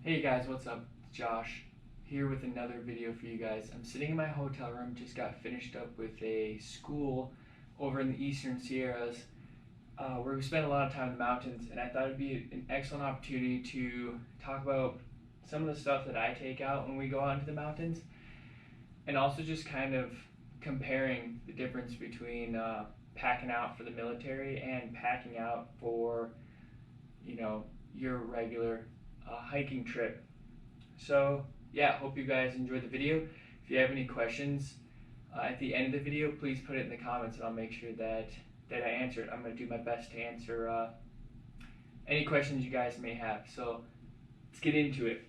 Hey guys, what's up? It's Josh here with another video for you guys. I'm sitting in my hotel room, just got finished up with a school over in the Eastern Sierras where we spend a lot of time in the mountains, and I thought it'd be an excellent opportunity to talk about some of the stuff that I take out when we go out into the mountains, and also just kind of comparing the difference between packing out for the military and packing out for, your regular hiking trip. So yeah, hope you guys enjoyed the video. If you have any questions at the end of the video, please put it in the comments and I'll make sure that I answer it. I'm going to do my best to answer any questions you guys may have. So let's get into it.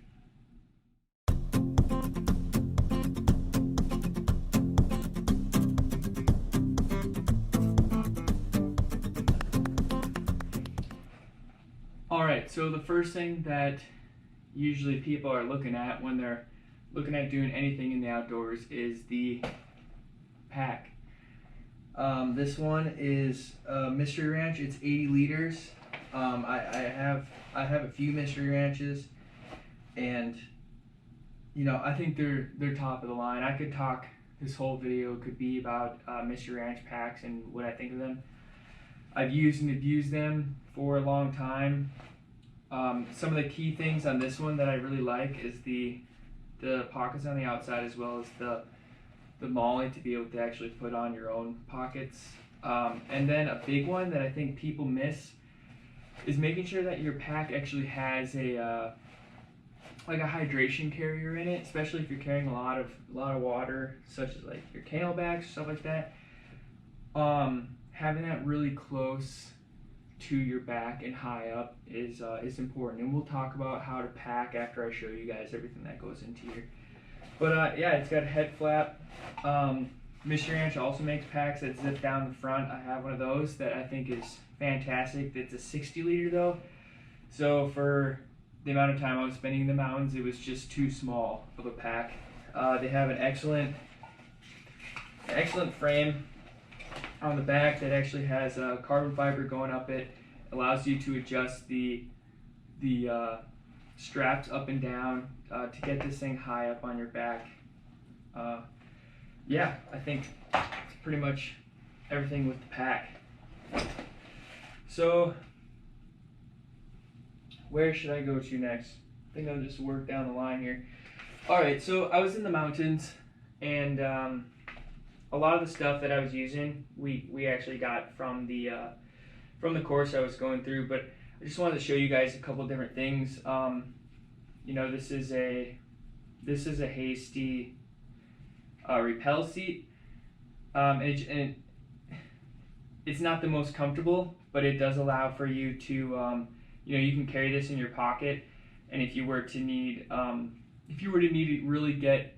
Alright, so the first thing that usually people are looking at when they're looking at doing anything in the outdoors is the pack. This one is Mystery Ranch. It's 80 liters. I have a few Mystery Ranches, and I think they're top of the line. I could talk, this whole video could be about Mystery Ranch packs and what I think of them. I've used and abused them for a long time. Some of the key things on this one that I really like is the pockets on the outside, as well as the molly to be able to actually put on your own pockets. And then a big one that I think people miss is making sure that your pack actually has a like a hydration carrier in it, especially if you're carrying a lot of water, such as like your Camel Bags, stuff like that. Having that really close to your back and high up is important, and we'll talk about how to pack after I show you guys everything that goes into here. But yeah, it's got a head flap. Mystery Ranch also makes packs that zip down the front. I have one of those that I think is fantastic. It's a 60 liter though, so for the amount of time I was spending in the mountains, it was just too small of a pack. They have an excellent frame on the back that actually has carbon fiber going up it. Allows you to adjust the straps up and down to get this thing high up on your back. Yeah, I think it's pretty much everything with the pack. So where should I go to next? I think I'll just work down the line here. Alright, so I was in the mountains, and a lot of the stuff that I was using, we actually got from the course I was going through, but I just wanted to show you guys a couple different things. This is a Hasty Repel Seat, and it's not the most comfortable, but it does allow for you to, you can carry this in your pocket, and if you were to need to really get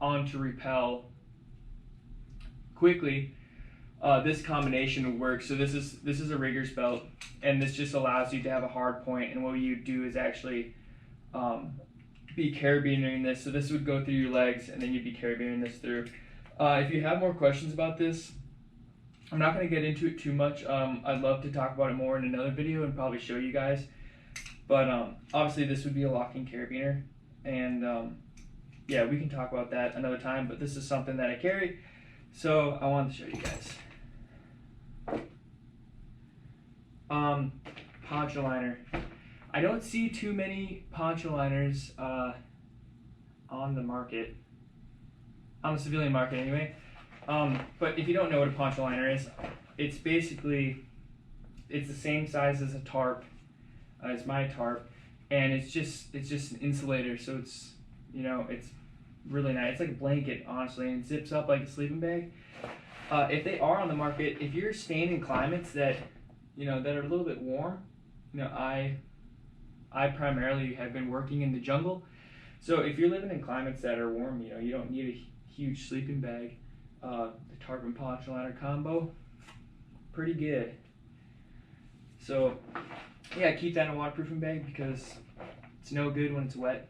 onto Repel quickly, this combination would work. So this is a rigger's belt, and this just allows you to have a hard point, and what you do is actually be carabinering this. So this would go through your legs, and then you'd be carabinering this through. If you have more questions about this, I'm not going to get into it too much. I'd love to talk about it more in another video and probably show you guys, but obviously this would be a locking carabiner, and yeah, we can talk about that another time, but this is something that I carry, so I wanted to show you guys. Poncho liner. I don't see too many poncho liners on the market, on the civilian market anyway. But if you don't know what a poncho liner is, it's basically, it's the same size as a tarp, as my tarp, and it's just an insulator. So it's it's really nice. It's like a blanket, honestly, and it zips up like a sleeping bag. If they are on the market, if you're staying in climates that that are a little bit warm, I primarily have been working in the jungle, so if you're living in climates that are warm, you don't need a huge sleeping bag. The tarp and poncho liner combo, pretty good. So yeah, keep that in a waterproofing bag because it's no good when it's wet.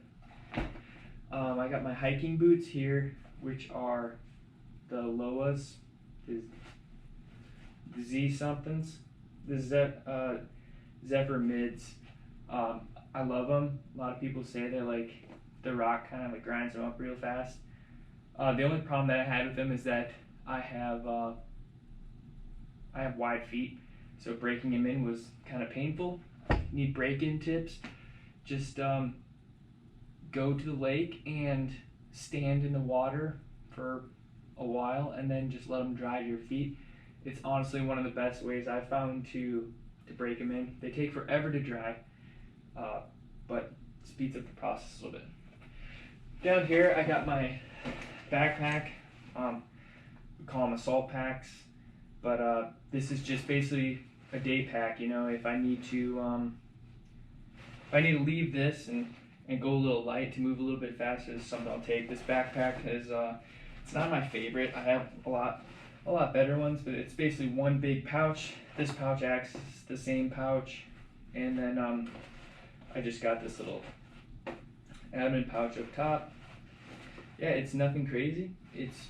I got my hiking boots here, which are the Lowas, the Z somethings, the Zepher mids. I love them. A lot of people say they're like the Ruck, kind of like grinds them up real fast. The only problem that I had with them is that I have wide feet, so breaking them in was kind of painful. Need break-in tips. Just go to the lake and stand in the water for a while and then just let them dry to your feet. It's honestly one of the best ways I've found to break them in. They take forever to dry, but speeds up the process a little bit. Down here I got my backpack. We call them assault packs, but this is just basically a day pack. You know, if I need to leave this and go a little light to move a little bit faster, this is something I'll take. This backpack is it's not my favorite. I have a lot better ones, but it's basically one big pouch. This pouch acts as the same pouch, and then I just got this little admin pouch up top. Yeah, it's nothing crazy. It's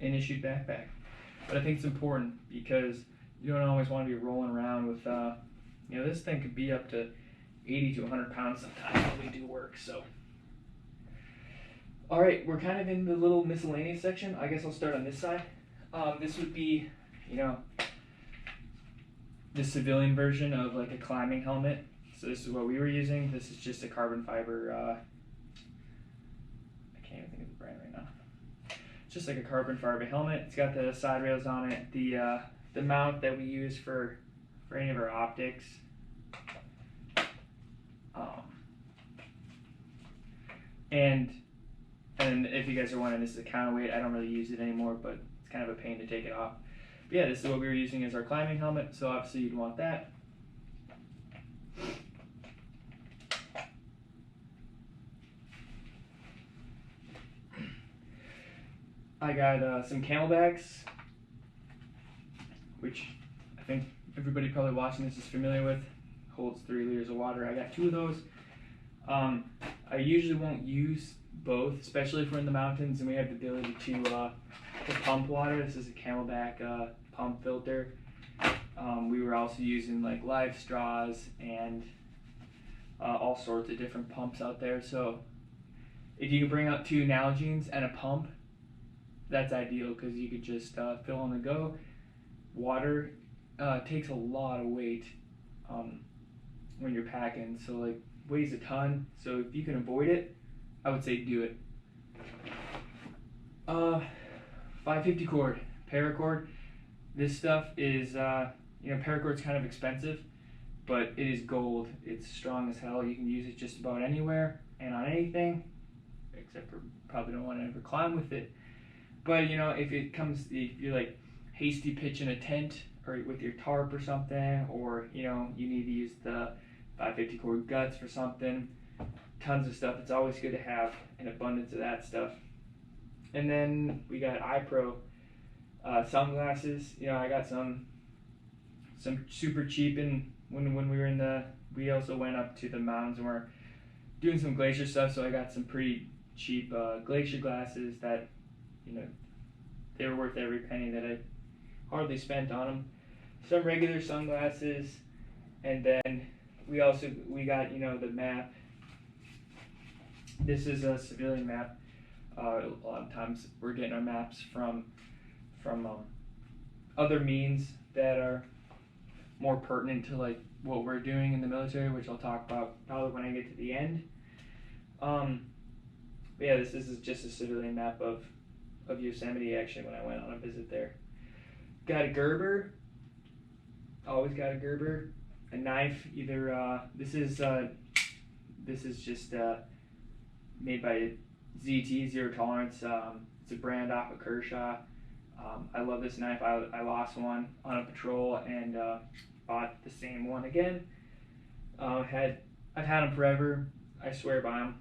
an issued backpack, but I think it's important because you don't always want to be rolling around with you know, this thing could be up to 80 to 100 pounds sometimes when we do work. So all right, we're kind of in the little miscellaneous section. I guess I'll start on this side. This would be, you know, the civilian version of like a climbing helmet. So this is what we were using. This is just a carbon fiber, I can't even think of the brand right now. It's just like a carbon fiber helmet. It's got the side rails on it. The mount that we use for any of our optics. And if you guys are wondering, this is a counterweight. I don't really use it anymore, but it's kind of a pain to take it off. But yeah, this is what we were using as our climbing helmet, so obviously you'd want that. I got some Camel Bags, which I think everybody probably watching this is familiar with. Holds 3 liters of water. I got 2 of those. I usually won't use both, especially if we're in the mountains and we have the ability to pump water. This is a Camelback pump filter. We were also using like live straws and all sorts of different pumps out there. So if you can bring out 2 Nalgene's and a pump, that's ideal because you could just fill on the go. Water takes a lot of weight when you're packing, so like weighs a ton. So if you can avoid it, I would say do it. 550 cord, paracord. This stuff is, you know, paracord's kind of expensive, but it is gold. It's strong as hell. You can use it just about anywhere and on anything, except for probably don't want to ever climb with it. But you know, if you're like hasty pitching a tent or with your tarp or something, or you know, you need to use the 550 cord guts for something, tons of stuff. It's always good to have an abundance of that stuff. And then we got iPro sunglasses. You know, I got some super cheap, and when we were we also went up to the mountains and we're doing some glacier stuff, so I got some pretty cheap glacier glasses that, you know, they were worth every penny that I hardly spent on them. Some regular sunglasses, and then we got, you know, the map. This is a civilian map. A lot of times we're getting our maps from other means that are more pertinent to like what we're doing in the military, which I'll talk about probably when I get to the end. But yeah, this is just a civilian map of Yosemite, actually, when I went on a visit there. Got a Gerber. Always got a Gerber. A knife, either this is just made by ZT, Zero Tolerance. It's a brand off of Kershaw. I love this knife. I lost one on a patrol and bought the same one again. I've had them forever. I swear by them.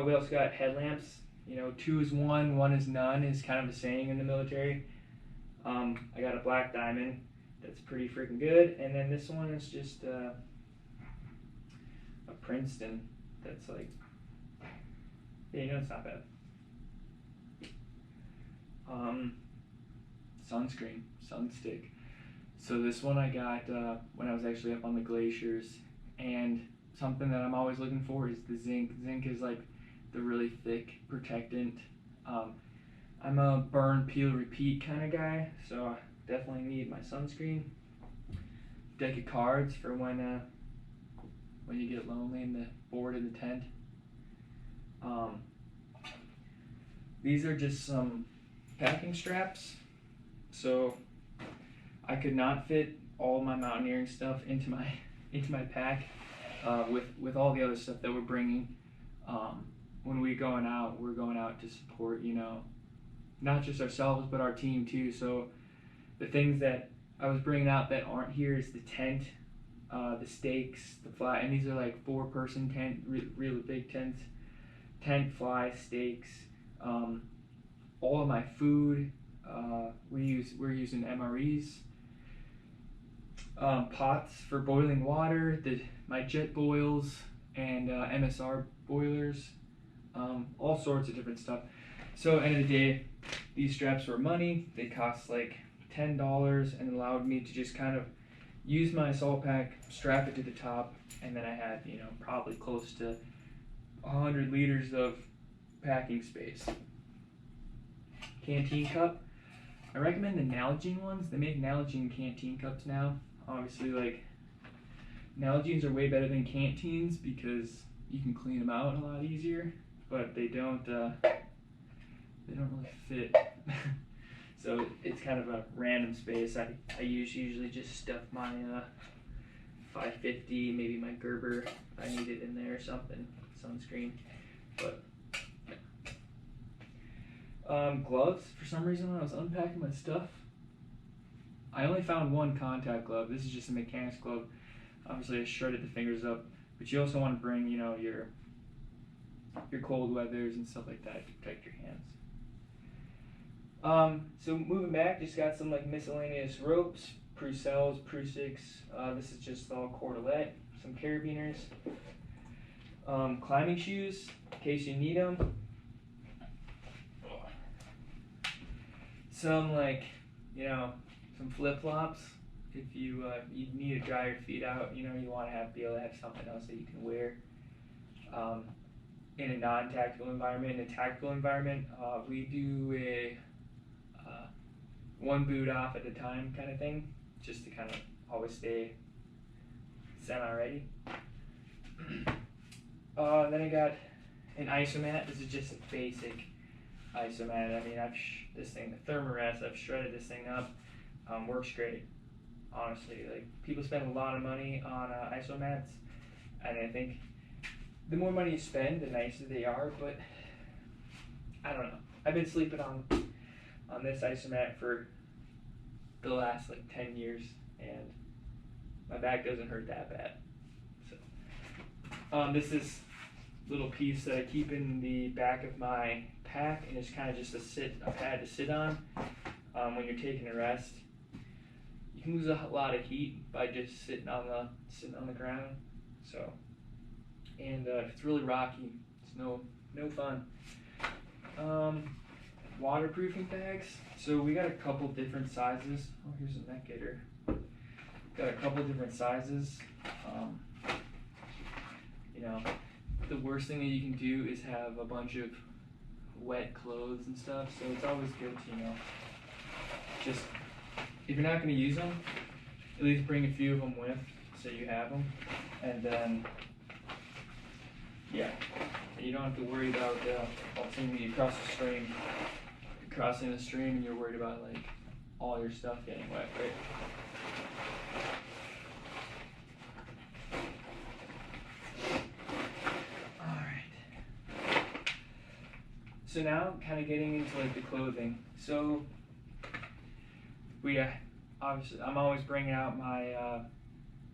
We also got headlamps. You know, 2 is 1, 1 is none is kind of a saying in the military. I got a black diamond that's pretty freaking good, and then this one is just a Princeton that's like, yeah, you know, it's not bad. Sunscreen Sun Stick. So this one I got when I was actually up on the glaciers, and something that I'm always looking for is the zinc. Zinc is like the really thick protectant. I'm a burn, peel, repeat kind of guy, so I definitely need my sunscreen. Deck of cards for when you get lonely and bored in the tent. These are just some packing straps. So I could not fit all my mountaineering stuff into my pack with all the other stuff that we're bringing. When we're going out to support, you know, not just ourselves but our team too. So the things that I was bringing out that aren't here is the tent, the stakes, the fly, and these are like 4-person tent, really big tents. Tent, fly, stakes, all of my food. We're using MREs, pots for boiling water, my jet boils and MSR boilers, all sorts of different stuff. So end of the day, these straps were money. They cost like $10 and allowed me to just kind of use my assault pack, strap it to the top, and then I had, you know, probably close to 100 liters of packing space. Canteen Cup. I recommend the Nalgene ones. They make Nalgene canteen cups now. Obviously, like, Nalgenes are way better than canteens because you can clean them out a lot easier, but they don't really fit. So it's kind of a random space. I usually just stuff my 550, maybe my Gerber if I need it in there or something, sunscreen. But gloves, for some reason when I was unpacking my stuff, I only found one contact glove. This is just a mechanics glove. Obviously I shredded the fingers up, but you also want to bring, you know, your cold weathers and stuff like that to protect your hands. So moving back, just got some like miscellaneous ropes, Prucells, Prusix. This is just all cordelette, some carabiners, climbing shoes in case you need them. Some like, you know, some flip-flops if you need to dry your feet out. You know, you want to be able to have something else that you can wear. In a non-tactical environment. In a tactical environment, we do a one boot off at a time kind of thing, just to kind of always stay semi-ready. Then I got an isomat. This is just a basic isomat. I mean, this thing, the Thermarest, I've shredded this thing up. Works great, honestly. Like, people spend a lot of money on isomats, and I think the more money you spend, the nicer they are. But I don't know. I've been sleeping on this isomat for the last like 10 years, and my back doesn't hurt that bad. So this is a little piece that I keep in the back of my pack, and it's kind of just a pad to sit on when you're taking a rest. You can lose a lot of heat by just sitting on the ground. So, and if it's really rocky, it's no fun. Waterproofing bags. So we got a couple different sizes. Oh, here's a neck gaiter. Got a couple different sizes. You know, the worst thing that you can do is have a bunch of wet clothes and stuff. So it's always good to, you know, just, if you're not going to use them, at least bring a few of them with, so you have them. And then, yeah, you don't have to worry about ultimately you cross the stream. You're crossing the stream and you're worried about like all your stuff getting wet, right? All right. So now, kind of getting into like the clothing. So obviously, I'm always bringing out my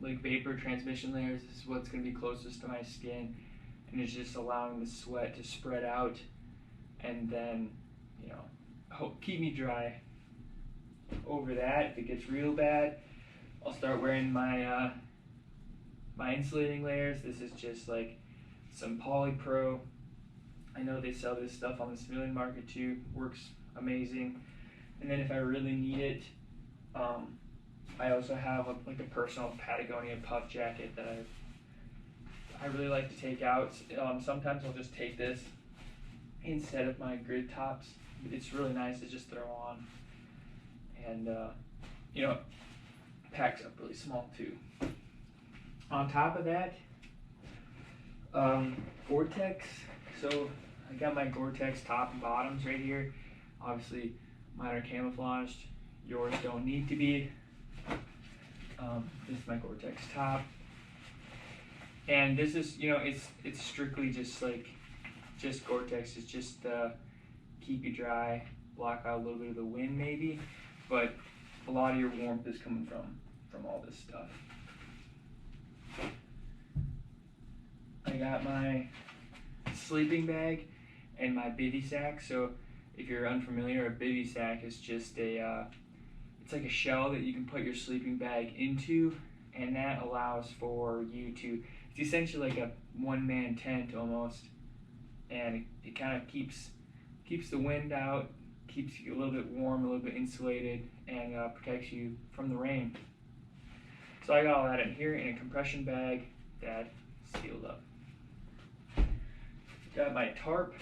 like vapor transmission layers. This is what's going to be closest to my skin, and it's just allowing the sweat to spread out, and then, you know, keep me dry. Over that, if it gets real bad, I'll start wearing my my insulating layers. This is just like some Polypro. I know they sell this stuff on the civilian market too. Works amazing. And then if I really need it, I also have like a personal Patagonia puff jacket that I really like to take out. Sometimes I'll just take this instead of my grid tops. It's really nice to just throw on, and you know, packs up really small too. On top of that, Gore-Tex. So I got my Gore-Tex top and bottoms right here. Obviously, mine are camouflaged. Yours don't need to be. This is my Gore-Tex top, and this is, you know, it's strictly just Gore-Tex. It's just keep you dry, block out a little bit of the wind maybe, but a lot of your warmth is coming from all this stuff. I got my sleeping bag and my bivy sack. So if you're unfamiliar, a bivy sack is just it's like a shell that you can put your sleeping bag into, and that allows for you to, it's essentially like a one-man tent almost, and it kind of keeps the wind out, keeps you a little bit warm, a little bit insulated, and protects you from the rain. So I got all that in here in a compression bag that's sealed up. Got my tarp.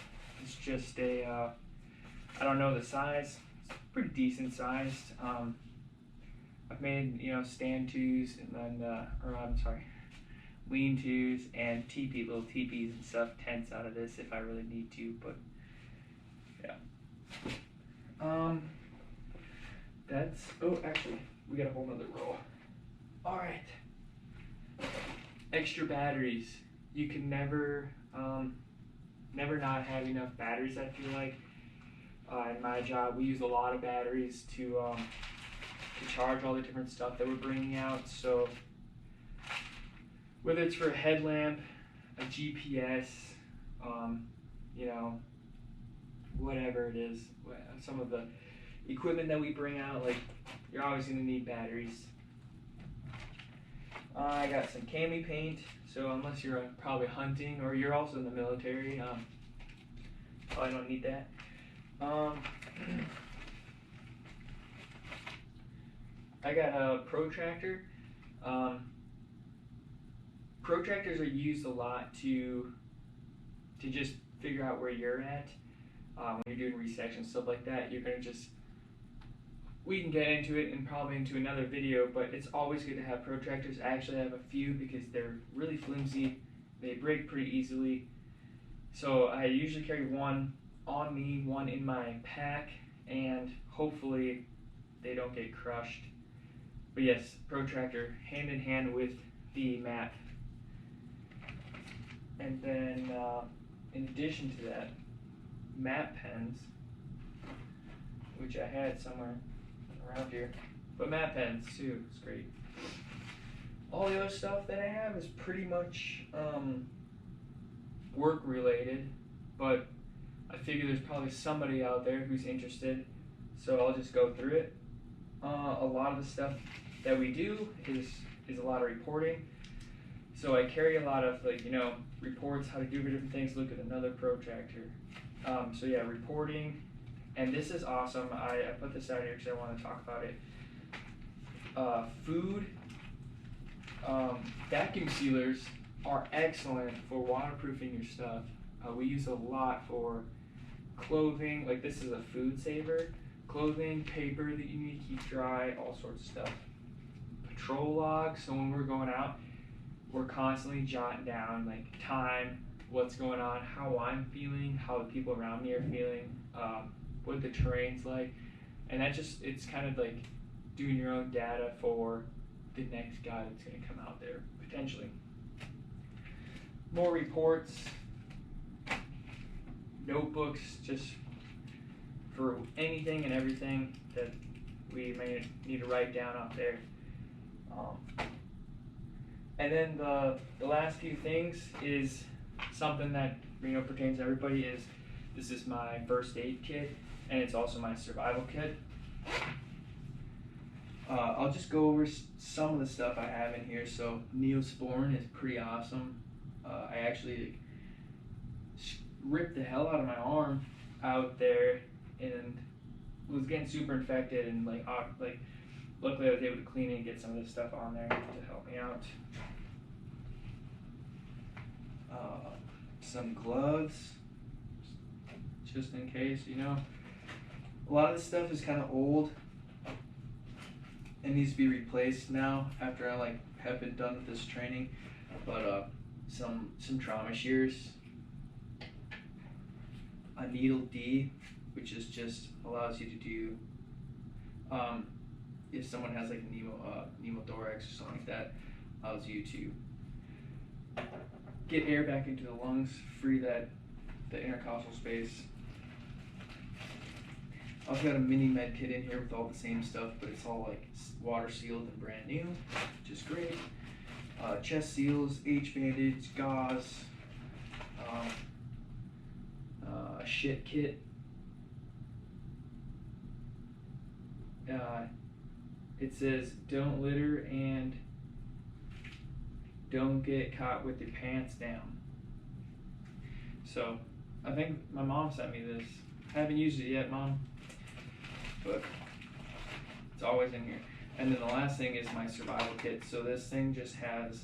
It's just a, I don't know the size, it's pretty decent sized. I've made, you know, stand-tos and then, lean-tos and little teepees and stuff, tents out of this if I really need to, but yeah. That's, oh, actually, we got a whole nother roll. All right. Extra batteries. You can never not have enough batteries, I feel like. In my job, we use a lot of batteries to charge all the different stuff that we're bringing out. So whether it's for a headlamp, a GPS, you know, whatever it is, some of the equipment that we bring out, like, you're always going to need batteries. I got some cami paint, so unless you're probably hunting or you're also in the military, probably don't need that. I got a protractor. Protractors are used a lot to just figure out where you're at. When you're doing resection, stuff like that, you're gonna just, we can get into it and probably into another video, but it's always good to have protractors. I actually have a few because they're really flimsy. They break pretty easily. So I usually carry one on me, one in my pack, and hopefully they don't get crushed. But yes, protractor hand in hand with the map. And then in addition to that, map pens, which I had somewhere around here, but map pens too, it's great. All the other stuff that I have is pretty much work related, but I figure there's probably somebody out there who's interested, so I'll just go through it. A lot of the stuff that we do is a lot of reporting. So I carry a lot of, like, you know, reports, how to do different things, look at another protractor. So yeah, reporting, and this is awesome. I put this out here because I want to talk about it. Food, vacuum sealers are excellent for waterproofing your stuff. We use a lot for clothing, like this is a food saver. Clothing, paper that you need to keep dry, all sorts of stuff. Patrol logs, so when we're going out, we're constantly jotting down like time, what's going on, how I'm feeling, how the people around me are feeling, what the terrain's like, and that just, it's kind of like doing your own data for the next guy that's going to come out there, potentially. More reports, notebooks, just for anything and everything that we may need to write down out there. And then the last few things is something that, you know, pertains to everybody. Is this is my first aid kit, and it's also my survival kit. I'll just go over some of the stuff I have in here. So Neosporin is pretty awesome. I actually ripped the hell out of my arm out there and was getting super infected, and like luckily I was able to clean it and get some of this stuff on there to help me out. some gloves, just in case, you know. A lot of this stuff is kind of old. It needs to be replaced now after I have been done with this training. But some trauma shears, a needle D, which is just allows you to do if someone has like a pneumothorax or something like that, allows you to get air back into the lungs, free the intercostal space. I also got a mini med kit in here with all the same stuff, but it's all like water sealed and brand new, which is great. Chest seals, H bandage, gauze, a shit kit. It says don't litter and don't get caught with your pants down. So I think my mom sent me this. I haven't used it yet, Mom, but it's always in here. And then the last thing is my survival kit. So this thing just has,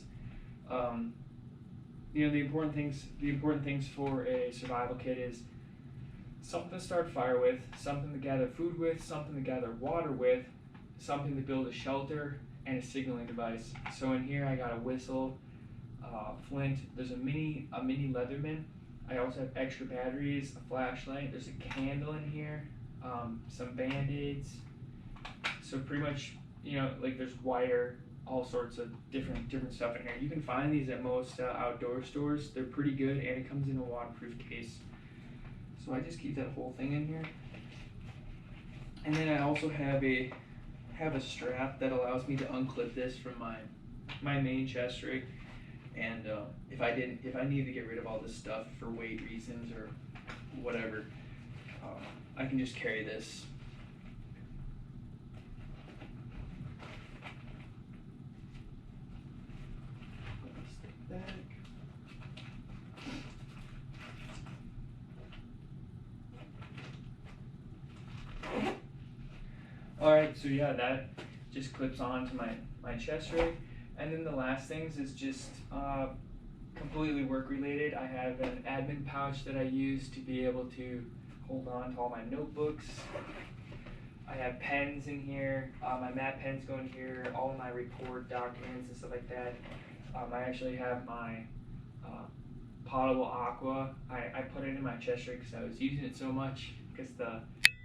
you know, the important things for a survival kit is something to start a fire with, something to gather food with, something to gather water with, something to build a shelter, and a signaling device. So in here I got a whistle, flint. There's a mini Leatherman. I also have extra batteries, a flashlight. There's a candle in here, some band-aids. So pretty much, you know, like there's wire, all sorts of different stuff in here. You can find these at most outdoor stores. They're pretty good, and it comes in a waterproof case. So I just keep that whole thing in here. And then I also have a strap that allows me to unclip this from my main chest rig. And if I needed to get rid of all this stuff for weight reasons or whatever, I can just carry this. Stick back. Alright, so yeah, that just clips on to my chest rig. And then the last things is just completely work related. I have an admin pouch that I use to be able to hold on to all my notebooks. I have pens in here. My matte pens go in here, all of my report documents and stuff like that. I actually have my potable aqua. I put it in my chest rig because I was using it so much because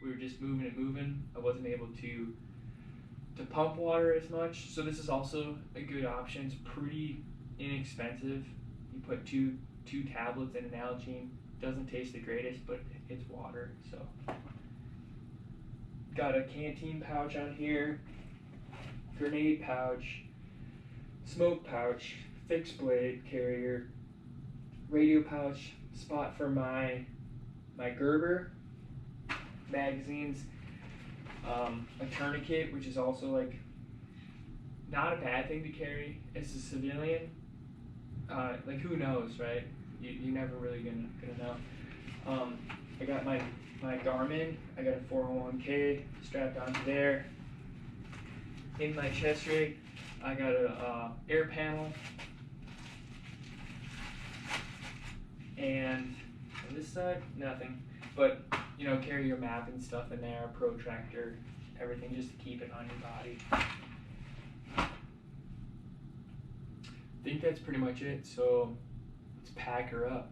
we were just moving. I wasn't able to pump water as much. So this is also a good option. It's pretty inexpensive. You put two tablets in an Nalgene. Doesn't taste the greatest, but it's water. So got a canteen pouch on here, grenade pouch, smoke pouch, fixed blade carrier, radio pouch, spot for my Gerber magazines, a tourniquet, which is also like not a bad thing to carry as a civilian. Like who knows, right? You're never really gonna know. I got my Garmin. I got a 401k strapped onto there. In my chest rig, I got a air panel, and on this side, nothing. But you know, carry your map and stuff in there, protractor, everything, just to keep it on your body. I think that's pretty much it. So let's pack her up.